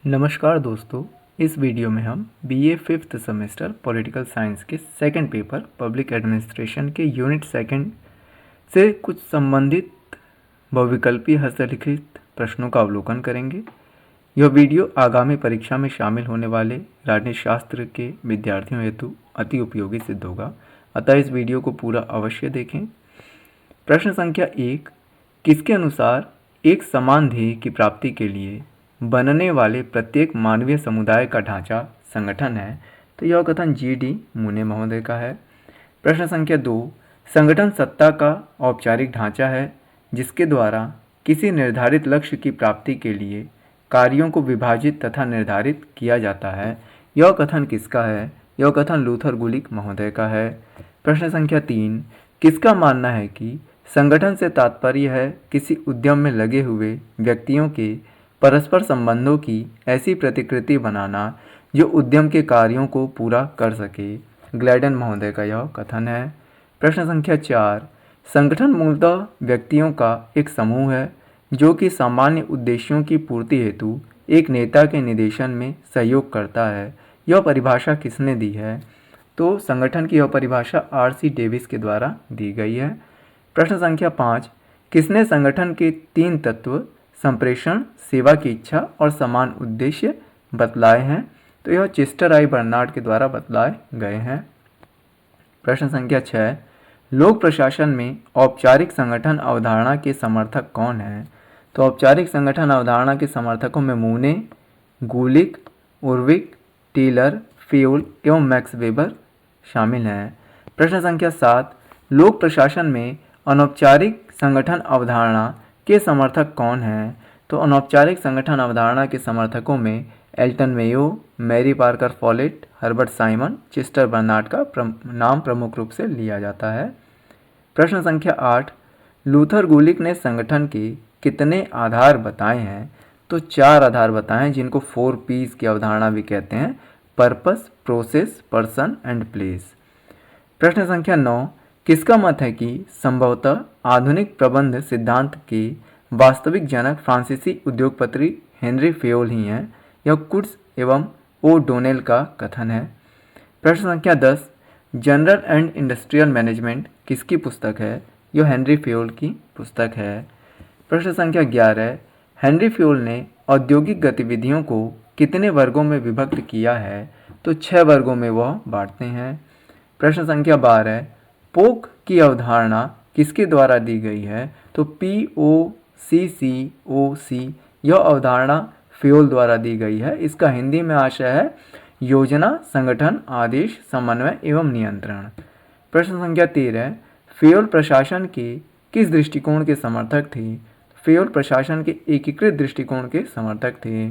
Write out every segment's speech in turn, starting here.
नमस्कार दोस्तों, इस वीडियो में हम BA fifth semester political science के सेकंड पेपर पब्लिक एडमिनिस्ट्रेशन के यूनिट सेकंड से कुछ संबंधित बहुविकल्पीय हस्तलिखित प्रश्नों का अवलोकन करेंगे। यह वीडियो आगामी परीक्षा में शामिल होने वाले राजनीति शास्त्र के विद्यार्थियों हेतु अति उपयोगी सिद्ध होगा, अतः इस वीडियो को पूरा अवश्य देखें। प्रश्न संख्या 1, किसके अनुसार एक समान ध्येय की प्राप्ति के लिए बनने वाले प्रत्येक मानवीय समुदाय का ढांचा संगठन है? तो यह कथन जी.डी. मुने महोदय का है। प्रश्न संख्या 2, संगठन सत्ता का औपचारिक ढांचा है जिसके द्वारा किसी निर्धारित लक्ष्य की प्राप्ति के लिए कार्यों को विभाजित तथा निर्धारित किया जाता है। यह कथन किसका है? यह कथन लूथर गुलिक महोदय का है। प्रश्न संख्या 3, किसका मानना है कि संगठन से तात्पर्य है किसी उद्यम में लगे हुए व्यक्तियों के परस्पर संबंधों की ऐसी प्रतिकृति बनाना जो उद्यम के कार्यों को पूरा कर सके? ग्लैडन महोदय का यह कथन है। प्रश्न संख्या 4, संगठन मूलतः व्यक्तियों का एक समूह है जो कि सामान्य उद्देश्यों की पूर्ति हेतु एक नेता के निर्देशन में सहयोग करता है। यह परिभाषा किसने दी है? तो संगठन की यह परिभाषा R.C. डेविस के द्वारा दी गई है। प्रश्न संख्या 5, किसने संगठन के 3 तत्व संप्रेषण, सेवा की इच्छा और समान उद्देश्य बतलाए हैं? तो यह चेस्टर आई बर्नार्ड के द्वारा बतलाए गए हैं। प्रश्न संख्या 6, लोक प्रशासन में औपचारिक संगठन अवधारणा के समर्थक कौन हैं? तो औपचारिक संगठन अवधारणा के समर्थकों में मूने, गुलिक, उर्विक, टेलर, फेयोल एवं मैक्स वेबर शामिल हैं। प्रश्न संख्या 7, लोक प्रशासन में अनौपचारिक संगठन अवधारणा के समर्थक कौन हैं? तो अनौपचारिक संगठन अवधारणा के समर्थकों में Elton Mayo, Mary Parker Follett, Herbert Simon, Chester Barnard का नाम प्रमुख रूप से लिया जाता है। प्रश्न संख्या 8, लूथर गुलिक ने संगठन के कितने आधार बताए हैं? तो 4 आधार बताए हैं जिनको 4 P's की अवधारणा भी कहते हैं: purpose, process, person and place. प्रश्न संख्या 9, किसका मत है कि संभवतः आधुनिक प्रबंध सिद्धांत के वास्तविक जनक फ्रांसीसी उद्योगपति हेनरी फेयोल ही हैं? यह कुड्स एवं ओ डोनेल का कथन है। प्रश्न संख्या 10, जनरल एंड इंडस्ट्रियल मैनेजमेंट किसकी पुस्तक है? यह हेनरी फेयोल की पुस्तक है। प्रश्न संख्या 11, हेनरी फेयोल ने औद्योगिक गतिविधियों को कितने वर्गों में विभक्त किया है? तो 6 वर्गों में वह बांटते हैं। प्रश्न संख्या 12, पोक की अवधारणा किसके द्वारा दी गई है? तो POCCOC यह अवधारणा फेयोल द्वारा दी गई है। इसका हिंदी में आशय है योजना, संगठन, आदेश, समन्वय एवं नियंत्रण। प्रश्न संख्या 13, फेयोल प्रशासन के किस दृष्टिकोण के समर्थक थे? फेयोल प्रशासन के एकीकृत दृष्टिकोण के समर्थक थे।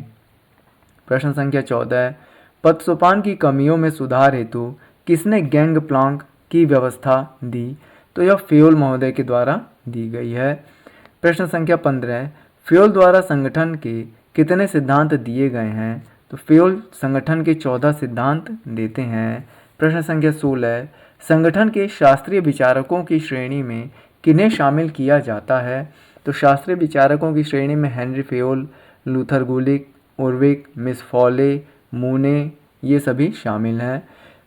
प्रश्न संख्या 14, पदसोपान की कमियों में सुधार हेतु किसने गैंग प्लांक की व्यवस्था दी? तो यह फेयोल महोदय के द्वारा दी गई है। प्रश्न संख्या 15, फेयोल द्वारा संगठन के कितने सिद्धांत दिए गए हैं? तो फेयोल संगठन के 14 सिद्धांत देते हैं। प्रश्न संख्या 16, संगठन के शास्त्रीय विचारकों की श्रेणी में किन्हें शामिल किया जाता है? तो शास्त्रीय विचारकों की श्रेणी में हेनरी फेयोल, लूथर गुलिक, उर्विक, मिस फॉले, मूने ये सभी शामिल हैं।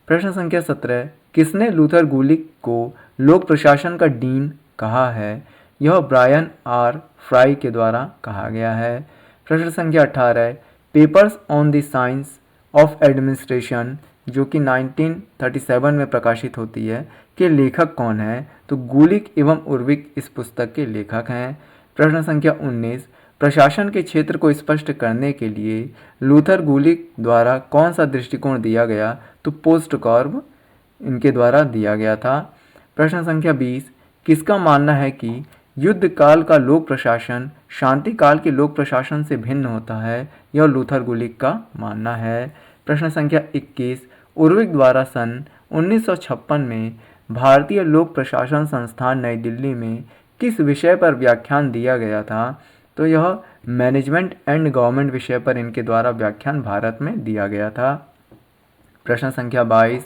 प्रश्न संख्या 17, किसने लूथर गुलिक को लोक प्रशासन का डीन कहा है? यह ब्रायन आर फ्राई के द्वारा कहा गया है। प्रश्न संख्या 18, papers on the science of administration जो कि 1937 में प्रकाशित होती है के लेखक कौन है? तो गुलिक एवं उर्विक इस पुस्तक के लेखक हैं। प्रश्न संख्या 19, प्रशासन के क्षेत्र को स्पष्ट करने के लिए लूथर गुलिक द्वारा कौन सा दृष्टिकोण दिया गया? तो पोस्ट कॉर्ब इनके द्वारा दिया गया था। प्रश्न संख्या 20, किसका मानना है कि युद्ध काल का लोक प्रशासन शांति काल के लोक प्रशासन से भिन्न होता है? यह लूथर गुलिक का मानना है। प्रश्न संख्या 21, उर्विक द्वारा सन 1956 में भारतीय लोक प्रशासन संस्थान नई दिल्ली में किस विषय पर व्याख्यान दिया गया था? तो यह मैनेजमेंट एंड गवर्नमेंट विषय पर इनके द्वारा व्याख्यान भारत में दिया गया था। प्रश्न संख्या 22,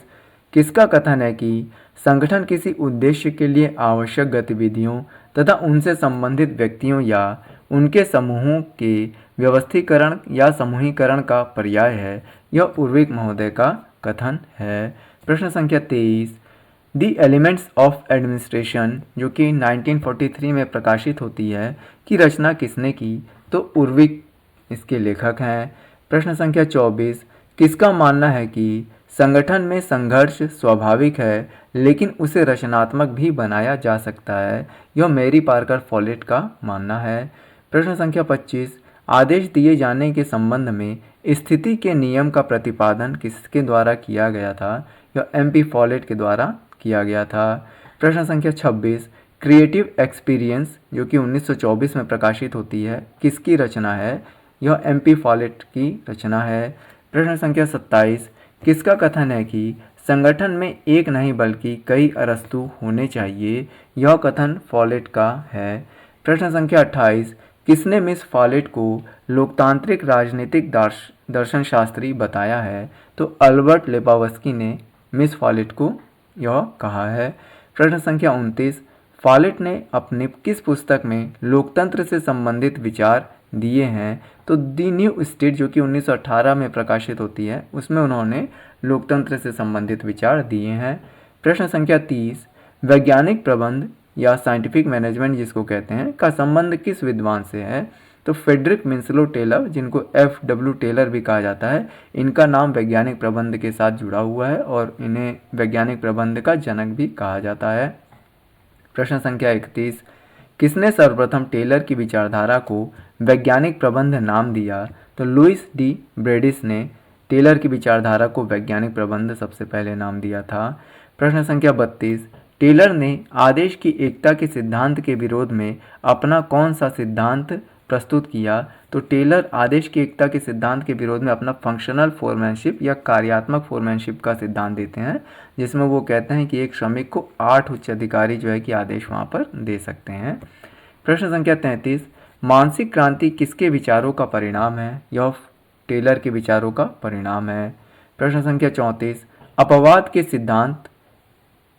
किसका कथन है कि संगठन किसी उद्देश्य के लिए आवश्यक गतिविधियों तथा उनसे संबंधित व्यक्तियों या उनके समूहों के व्यवस्थीकरण या समूहीकरण का पर्याय है, यह उर्विक महोदय का कथन है। प्रश्न संख्या 23, द एलिमेंट्स ऑफ एडमिनिस्ट्रेशन जो कि 1943 में प्रकाशित होती है की रचना किसने की? तो उर्विक इसके लेखक हैं। प्रश्न संख्या 24, किसका मानना है कि संगठन में संघर्ष स्वाभाविक है लेकिन उसे रचनात्मक भी बनाया जा सकता है? यह मैरी पार्कर फॉलेट का मानना है। प्रश्न संख्या 25, आदेश दिए जाने के संबंध में स्थिति के नियम का प्रतिपादन किसके द्वारा किया गया था? यह एमपी फॉलेट के द्वारा किया गया था। प्रश्न संख्या 26, क्रिएटिव एक्सपीरियंस जो कि 1924 में प्रकाशित होती है किसकी रचना है? यह एमपी फॉलेट की रचना है। प्रश्न संख्या 27, किसका कथन है कि संगठन में एक नहीं बल्कि कई अरस्तु होने चाहिए? यह कथन फॉलेट का है। प्रश्न संख्या 28, किसने मिस फॉलेट को लोकतांत्रिक राजनीतिक दर्शन शास्त्री बताया है? तो अल्बर्ट लेपावस्की ने मिस फॉलेट को यह कहा है। प्रश्न संख्या 29, फॉलेट ने अपनी किस पुस्तक में लोकतंत्र से संबंधित विचार दिए हैं? तो दी न्यू स्टेट जो कि 1918 में प्रकाशित होती है उसमें उन्होंने लोकतंत्र से संबंधित विचार दिए हैं। प्रश्न संख्या 30, वैज्ञानिक प्रबंध या साइंटिफिक मैनेजमेंट जिसको कहते हैं का संबंध किस विद्वान से है? तो फ्रेडरिक विंस्लो टेलर जिनको F.W. टेलर भी कहा जाता है, इनका नाम वैज्ञानिक प्रबंध के साथ जुड़ा हुआ है और इन्हें वैज्ञानिक प्रबंध का जनक भी कहा जाता है। प्रश्न संख्या 31, किसने सर्वप्रथम टेलर की विचारधारा को वैज्ञानिक प्रबंध नाम दिया? तो लुइस डी ब्रेडिस ने टेलर की विचारधारा को वैज्ञानिक प्रबंध सबसे पहले नाम दिया था। प्रश्न संख्या 32, टेलर ने आदेश की एकता के सिद्धांत के विरोध में अपना कौन सा सिद्धांत प्रस्तुत किया? तो टेलर आदेश की एकता के सिद्धांत के विरोध में अपना फंक्शनल फोरमैनशिप या कार्यात्मक फोरमैनशिप का सिद्धांत देते हैं, जिसमें वो कहते हैं कि एक श्रमिक को 8 उच्च अधिकारी जो है कि आदेश वहाँ पर दे सकते हैं। प्रश्न संख्या 33, मानसिक क्रांति किसके विचारों का परिणाम है? यह टेलर के विचारों का परिणाम है। प्रश्न संख्या 34, अपवाद के सिद्धांत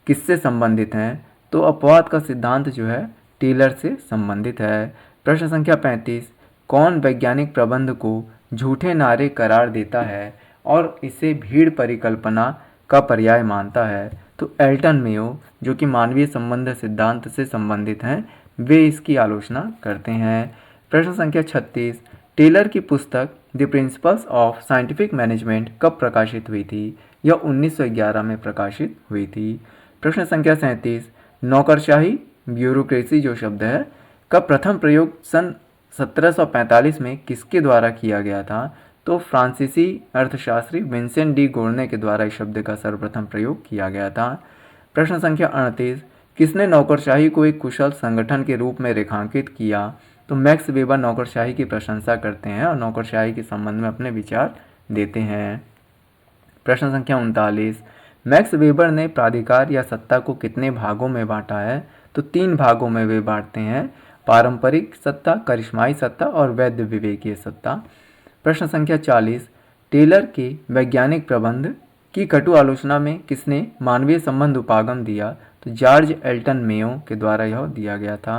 किससे संबंधित हैं? तो अपवाद का सिद्धांत जो है टेलर से संबंधित है। प्रश्न संख्या 35, कौन वैज्ञानिक प्रबंध को झूठे नारे करार देता है और इसे भीड़ परिकल्पना का पर्याय मानता है? तो एल्टन मेयो जो कि मानवीय संबंध सिद्धांत से संबंधित हैं, वे इसकी आलोचना करते हैं। प्रश्न संख्या 36, टेलर की पुस्तक the principles of scientific management कब प्रकाशित हुई थी? यह 1911 में प्रकाशित हुई थी। प्रश्न संख्या 37, नौकरशाही ब्यूरोक्रेसी जो शब्द है का प्रथम प्रयोग सन 1745 में किसके द्वारा किया गया था? तो फ्रांसीसी अर्थशास्त्री विंसेंट डी गोर्ने के द्वारा इस शब्द का सर्वप्रथम प्रयोग किया गया था। प्रश्न संख्या 38, किसने नौकरशाही को एक कुशल संगठन के रूप में रेखांकित किया? तो मैक्स वेबर नौकरशाही की प्रशंसा करते हैं और नौकरशाही के संबंध में अपने विचार देते हैं। प्रश्न संख्या 39, मैक्स वेबर ने प्राधिकार या सत्ता को कितने भागों में बांटा है? तो 3 भागों में वे बांटते हैं, पारंपरिक सत्ता, करिश्माई सत्ता और वैध विवेकीय सत्ता। प्रश्न संख्या 40, टेलर के वैज्ञानिक प्रबंध की कटु आलोचना में किसने मानवीय संबंध उपागम दिया? तो जॉर्ज एल्टन मेयो के द्वारा यह दिया गया था।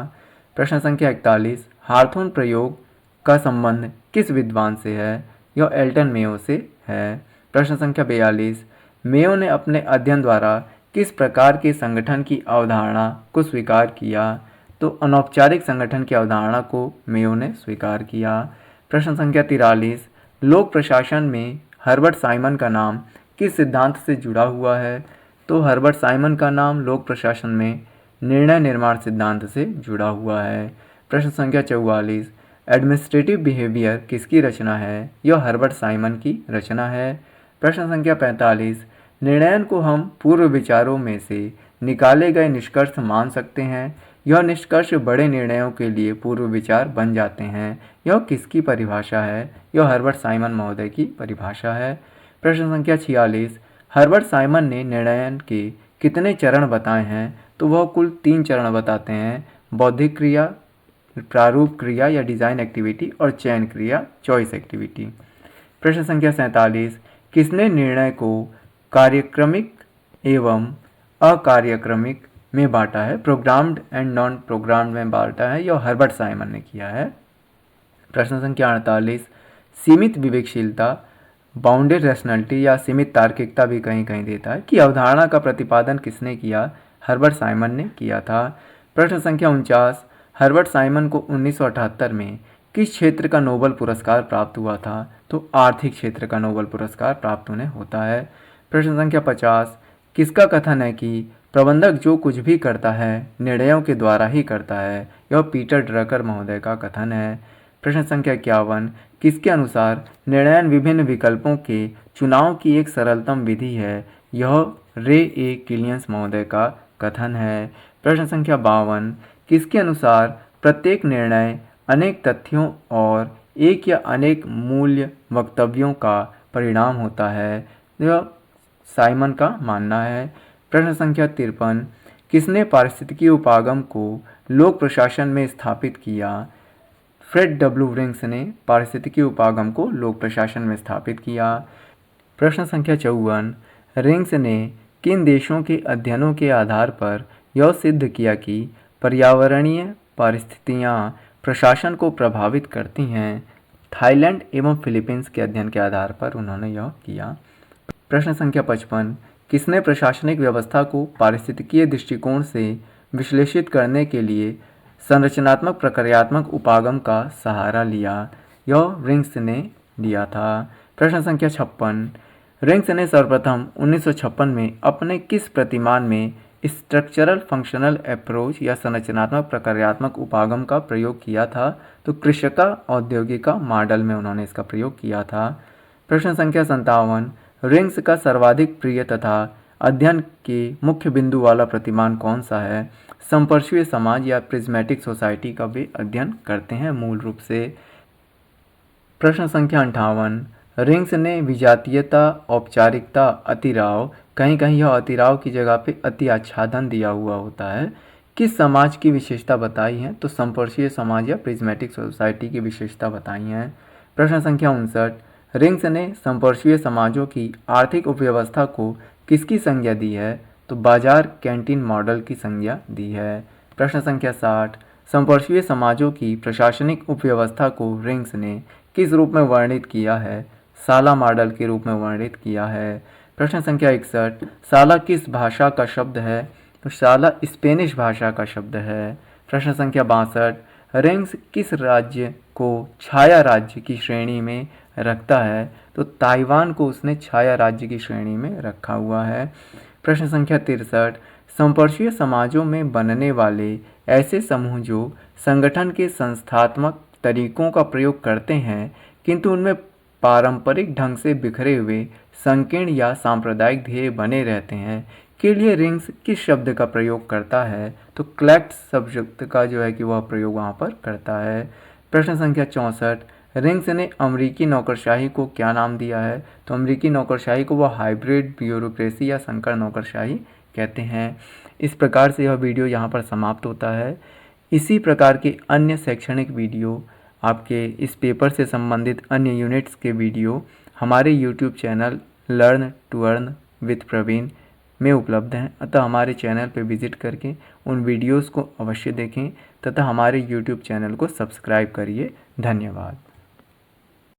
प्रश्न संख्या 41, हार्थोन प्रयोग का संबंध किस विद्वान से है? यह एल्टन मेयो से है। प्रश्न संख्या 42, मेयो ने अपने अध्ययन द्वारा किस प्रकार के संगठन की अवधारणा को स्वीकार किया? तो अनौपचारिक संगठन की अवधारणा को मेयो ने स्वीकार किया। प्रश्न संख्या 43, लोक प्रशासन में हर्बर्ट साइमन का नाम किस सिद्धांत से जुड़ा हुआ है? तो हर्बर्ट साइमन का नाम लोक प्रशासन में निर्णय निर्माण सिद्धांत से जुड़ा हुआ है। प्रश्न संख्या 44, एडमिनिस्ट्रेटिव बिहेवियर किसकी रचना है? यह हर्बर्ट साइमन की रचना है। प्रश्न संख्या 45, निर्णयन को हम पूर्व विचारों में से निकाले गए निष्कर्ष मान सकते हैं। यह निष्कर्ष बड़े निर्णयों के लिए पूर्व विचार बन जाते हैं। यह किसकी परिभाषा है? यह हर्बर्ट साइमन महोदय की परिभाषा है। प्रश्न संख्या 46, हर्बर्ट साइमन ने निर्णयन के कितने चरण बताए हैं? तो वह कुल 3 चरण बताते हैं, बौद्धिक क्रिया, प्रारूप क्रिया या डिज़ाइन एक्टिविटी और चयन क्रिया, चॉइस एक्टिविटी। प्रश्न संख्या 47, किसने निर्णय को कार्यक्रमिक एवं अकार्यक्रमिक में बांटा है? प्रोग्राम्ड एंड नॉन प्रोग्राम्ड में बांटा है, यह हर्बर्ट साइमन ने किया है। प्रश्न संख्या 48, सीमित विवेकशीलता, बाउंडेड रैशनैलिटी या सीमित तार्किकता भी कहीं कहीं देता है कि अवधारणा का प्रतिपादन किसने किया? हर्बर्ट साइमन ने किया था। प्रश्न संख्या 49, हर्बर्ट साइमन को 1978 में किस क्षेत्र का नोबेल पुरस्कार प्राप्त हुआ था? तो आर्थिक क्षेत्र का नोबेल पुरस्कार प्राप्त उन्हें होता है। प्रश्न संख्या 50, किसका कथन है कि प्रबंधक जो कुछ भी करता है निर्णयों के द्वारा ही करता है? यह पीटर ड्रकर महोदय का कथन है। प्रश्न संख्या 51, किसके अनुसार निर्णयन विभिन्न विकल्पों के चुनाव की एक सरलतम विधि है? यह रे ए किलियंस महोदय का कथन है। प्रश्न संख्या 52, किसके अनुसार प्रत्येक निर्णय अनेक तथ्यों और एक या अनेक मूल्य वक्तव्यों का परिणाम होता है? यह साइमन का मानना है। प्रश्न संख्या 53, किसने पारिस्थितिकी उपागम को लोक प्रशासन में स्थापित किया? फ्रेड डब्ल्यू रिंग्स ने पारिस्थितिकी उपागम को लोक प्रशासन में स्थापित किया। प्रश्न संख्या 54, रिंग्स ने किन देशों के अध्ययनों के आधार पर यह सिद्ध किया कि पर्यावरणीय परिस्थितियां प्रशासन को प्रभावित करती हैं? थाईलैंड एवं फिलीपींस के अध्ययन के आधार पर उन्होंने यह किया। प्रश्न संख्या 55, किसने प्रशासनिक व्यवस्था को पारिस्थितिकीय दृष्टिकोण से विश्लेषित करने के लिए संरचनात्मक प्रक्रियात्मक उपागम का सहारा लिया? यह रिंग्स ने लिया था। प्रश्न संख्या 56, रिंग्स ने सर्वप्रथम 1956 में अपने किस प्रतिमान में स्ट्रक्चरल फंक्शनल अप्रोच या संरचनात्मक प्रक्रियात्मक उपागम का प्रयोग किया था? तो कृषका औद्योगिका मॉडल में उन्होंने इसका प्रयोग किया था। प्रश्न संख्या 57, रिंग्स का सर्वाधिक प्रिय तथा अध्ययन के मुख्य बिंदु वाला प्रतिमान कौन सा है? संपर्श्वीय समाज या प्रिज्मेटिक सोसाइटी का वे अध्ययन करते हैं मूल रूप से। प्रश्न संख्या 58, रिंग्स ने विजातीयता, औपचारिकता, अतिराव, कहीं कहीं यह अतिराव की जगह पे अति आच्छादन दिया हुआ होता है, किस समाज की विशेषता बताई है? तो संपर्शीय समाज या प्रिज्मेटिक सोसाइटी की विशेषता बताई है। प्रश्न संख्या 59, रिंग्स ने संपर्शीय समाजों की आर्थिक उपव्यवस्था को किसकी संज्ञा दी है? तो बाजार कैंटीन मॉडल की संज्ञा दी है। प्रश्न संख्या 60, संपर्शीय समाजों की प्रशासनिक उपव्यवस्था को रिंग्स ने किस रूप में वर्णित किया है? साला मॉडल के रूप में वर्णित किया है। प्रश्न संख्या 61, साला किस भाषा का शब्द है? तो साला स्पेनिश भाषा का शब्द है। प्रश्न संख्या 62, रिंग्स किस राज्य को छाया राज्य की श्रेणी में रखता है? तो ताइवान को उसने छाया राज्य की श्रेणी में रखा हुआ है। प्रश्न संख्या 63, संपर्शीय समाजों में बनने वाले ऐसे समूह जो संगठन के संस्थात्मक तरीकों का प्रयोग करते हैं किंतु उनमें पारंपरिक ढंग से बिखरे हुए संकीर्ण या सांप्रदायिक ध्येय बने रहते हैं के लिए रिंग्स किस शब्द का प्रयोग करता है? तो क्लेक्ट शब्द का जो है कि वह प्रयोग वहाँ पर करता है। प्रश्न संख्या 64, रिंग्स ने अमेरिकी नौकरशाही को क्या नाम दिया है? तो अमेरिकी नौकरशाही को वह हाइब्रिड ब्यूरोक्रेसी या संकर नौकरशाही कहते हैं। इस प्रकार से यह वीडियो यहाँ पर समाप्त होता है। इसी प्रकार के अन्य शैक्षणिक वीडियो, आपके इस पेपर से संबंधित अन्य यूनिट्स के वीडियो हमारे YouTube channel learn to earn with Praveen में उपलब्ध हैं। अतः हमारे चैनल पर विजिट करके उन वीडियोस को अवश्य देखें तथा हमारे YouTube चैनल को सब्सक्राइब करिए। धन्यवाद।